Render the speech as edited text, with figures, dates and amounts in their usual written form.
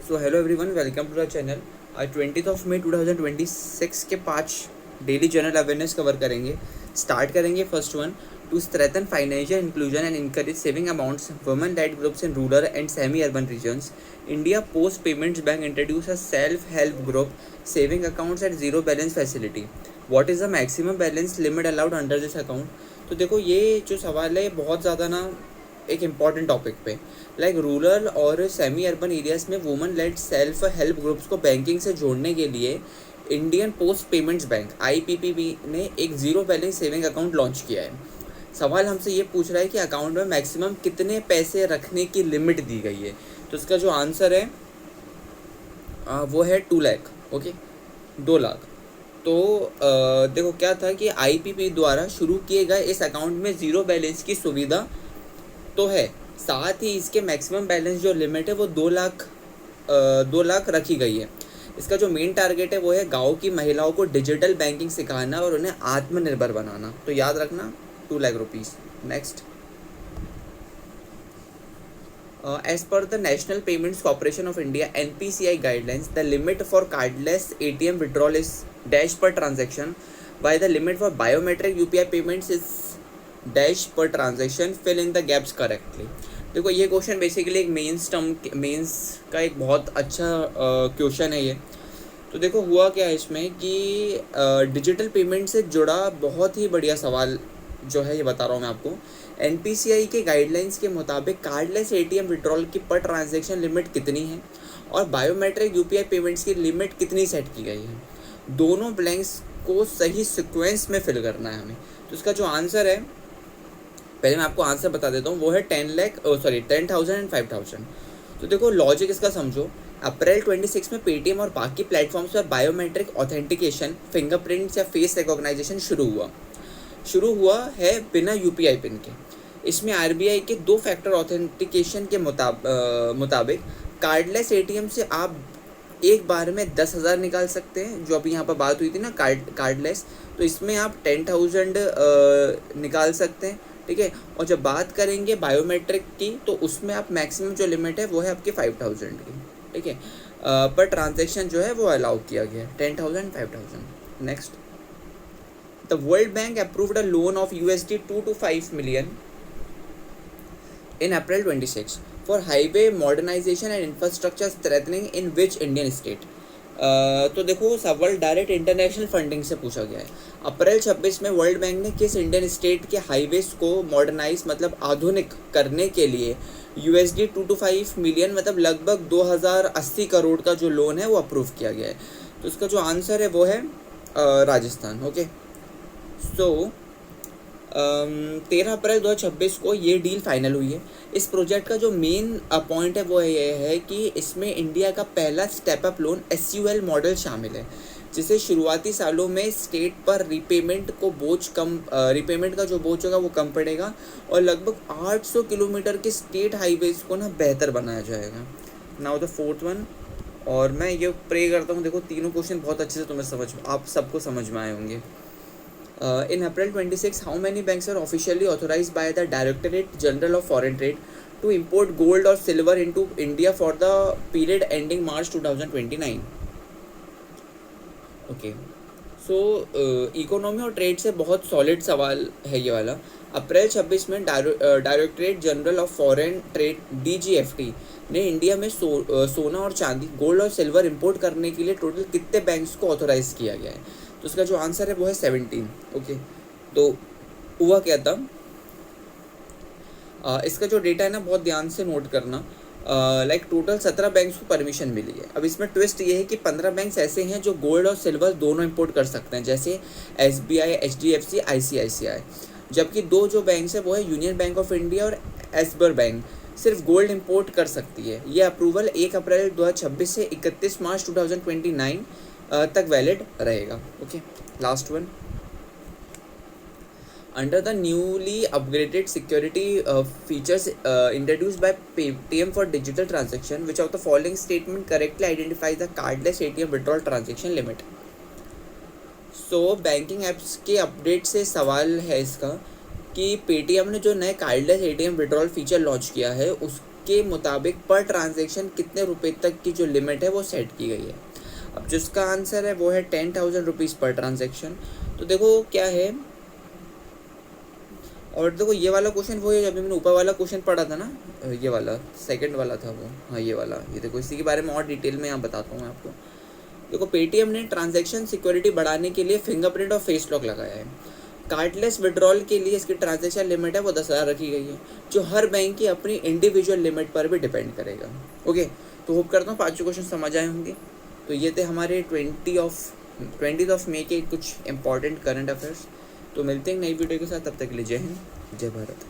So hello everyone, welcome to the channel. आज 20 मई 2026 के 5 डेली जनरल अवेयरनेस कवर करेंगे। स्टार्ट करेंगे first one, to strengthen financial inclusion and encourage saving amounts women led groups in rural and semi urban regions. India post payments bank introduce a self help group saving accounts at zero balance facility. What is the maximum balance limit allowed under this account. तो देखो, ये जो सवाल है बहुत ज़्यादा ना एक इम्पॉर्टेंट टॉपिक पे। लाइक रूरल और सेमी अर्बन एरियाज में women lead self help groups को बैंकिंग से जोड़ने के लिए Indian post payments bank IPPB ने एक zero balance saving account launch किया है। सवाल हमसे ये पूछ रहा है कि अकाउंट में मैक्सिमम कितने पैसे रखने की लिमिट दी गई है। तो इसका जो आंसर है वो है 2 लाख। ओके, 2 लाख। तो देखो क्या था कि आईपीपी द्वारा शुरू किए गए इस अकाउंट में ज़ीरो बैलेंस की सुविधा तो है, साथ ही इसके मैक्सिमम बैलेंस जो लिमिट है वो 2 लाख रखी गई है। इसका जो मेन टारगेट है वो है गांव की महिलाओं को डिजिटल बैंकिंग सिखाना और उन्हें आत्मनिर्भर बनाना। तो याद रखना, 2 lakh rupees. Next, as per the National Payments Corporation of India (NPCI) guidelines, the limit for cardless ATM withdrawal is dash per transaction, while the limit for biometric UPI payments is dash per transaction. Fill in the gaps correctly. देखो, ये question basically एक mains का एक बहुत अच्छा question है ये। तो देखो हुआ क्या है इसमें कि डिजिटल पेमेंट से जुड़ा बहुत ही बढ़िया सवाल जो है ये बता रहा हूँ मैं आपको। एनपीसीआई के गाइडलाइंस के मुताबिक कार्डलेस एटीएम विड्रॉल की पर ट्रांजैक्शन लिमिट कितनी है और बायोमेट्रिक यूपीआई पेमेंट्स की लिमिट कितनी सेट की गई है। दोनों ब्लैंक्स को सही सीक्वेंस में फिल करना है हमें। तो इसका जो आंसर है, पहले मैं आपको आंसर बता देता हूँ, वो है 10,000 एंड 5,000। तो देखो लॉजिक इसका समझो। अप्रैल 26 में पेटीएम और बाकी प्लेटफॉर्म्स पर बायोमेट्रिक ऑथेंटिकेशन, फिंगरप्रिंट्स या फेस रिकॉग्नाइजेशन शुरू हुआ है बिना यूपीआई पिन के। इसमें आरबीआई के 2 फैक्टर ऑथेंटिकेशन के मुताबिक कार्डलेस एटीएम से आप एक बार में 10,000 निकाल सकते हैं, जो अभी यहाँ पर बात हुई थी ना कार्डलेस। तो इसमें आप 10,000 निकाल सकते हैं, ठीक है। और जब बात करेंगे बायोमेट्रिक की, तो उसमें आप मैक्सिमम जो लिमिट है वो है आपकी 5,000 की, ठीक है। पर ट्रांजैक्शन जो है वो अलाउ किया गया है 10,000 5,000। Next, the world bank approved a loan of $2 to 5 million in April 26 for highway modernization and infrastructure strengthening in which Indian state। तो देखो सवाल डायरेक्ट इंटरनेशनल फंडिंग से पूछा गया है। अप्रैल 26 में वर्ल्ड बैंक ने किस इंडियन स्टेट के हाईवेज को मॉडर्नाइज मतलब आधुनिक करने के लिए $2 to 5 million मतलब लगभग 2,080 करोड़ का जो लोन है वो अप्रूव किया गया है। तो इसका जो आंसर है वो है राजस्थान। ओके, सो 13 अप्रैल 2026 को ये डील फाइनल हुई है। इस प्रोजेक्ट का जो मेन पॉइंट है वो ये है कि इसमें इंडिया का पहला step up loan SUL model शामिल है, जिसे शुरुआती सालों में स्टेट पर रीपेमेंट का जो बोझ होगा वो कम पड़ेगा और लगभग 800 किलोमीटर के स्टेट हाईवेज को ना बेहतर बनाया जाएगा। नाउ द फोर्थ वन, और मैं ये प्रे करता हूँ देखो तीनों क्वेश्चन बहुत अच्छे से आप सबको समझ में आए होंगे। In April 26, how many banks are officially authorized by the Directorate General of Foreign Trade to import gold or silver into India for the period ending March 2029? Okay, so economy और ट्रेड से बहुत solid सवाल है ये वाला। अप्रैल 26 में directorate general of foreign trade DGFT ने India में सोना और चांदी, गोल्ड और सिल्वर इंपोर्ट करने के लिए टोटल कितने बैंक्स को ऑथोराइज किया गया है। तो उसका जो आंसर है वो है 17। ओके, तो हुआ क्या था, इसका जो डेटा है ना बहुत ध्यान से नोट करना। लाइक टोटल 17 बैंक्स को परमिशन मिली है। अब इसमें ट्विस्ट ये है कि 15 बैंक्स ऐसे हैं जो गोल्ड और सिल्वर दोनों इंपोर्ट कर सकते हैं, जैसे SBI, HDFC, ICICI। जबकि 2 जो बैंक्स है वो है यूनियन बैंक ऑफ इंडिया और एसबर बैंक सिर्फ गोल्ड इंपोर्ट कर सकती है। ये अप्रूवल 1 अप्रैल 2026 से 31 मार्च 2029 तक वैलिड रहेगा। Okay, last one, under the newly upgraded security features introduced by Paytm for digital transaction, which of the following statement correctly identifies the cardless ATM withdrawal transaction limit? So banking apps के update से सवाल है इसका कि Paytm ने जो नए cardless ATM withdrawal feature launch किया है के मुताबिक पर ट्रांजेक्शन कितने रुपए तक की जो लिमिट है वो सेट की गई है। अब जिसका आंसर है वो है 10,000 रुपीज़ पर ट्रांजेक्शन। तो देखो क्या है, और देखो ये वाला क्वेश्चन वो है, अभी मैंने ऊपर वाला क्वेश्चन पढ़ा था ना, ये वाला सेकंड वाला था वो, हाँ ये वाला, ये देखो इसी के बारे में और डिटेल में यहाँ बताता हूँ मैं आपको। देखो पेटीएम ने ट्रांजैक्शन सिक्योरिटी बढ़ाने के लिए फिंगरप्रिंट और फेस लॉक लगाया है। कार्डलेस विड्रॉल के लिए इसकी ट्रांजैक्शन लिमिट है वो 10,000 रखी गई है, जो हर बैंक की अपनी इंडिविजुअल लिमिट पर भी डिपेंड करेगा। ओके, तो होप करता हूँ 5 क्वेश्चन समझ आए होंगे। तो ये थे हमारे 20 मई के कुछ इंपॉर्टेंट करंट अफेयर्स। तो मिलते हैं नई वीडियो के साथ, तब तक के लिए जय हिंद जय भारत।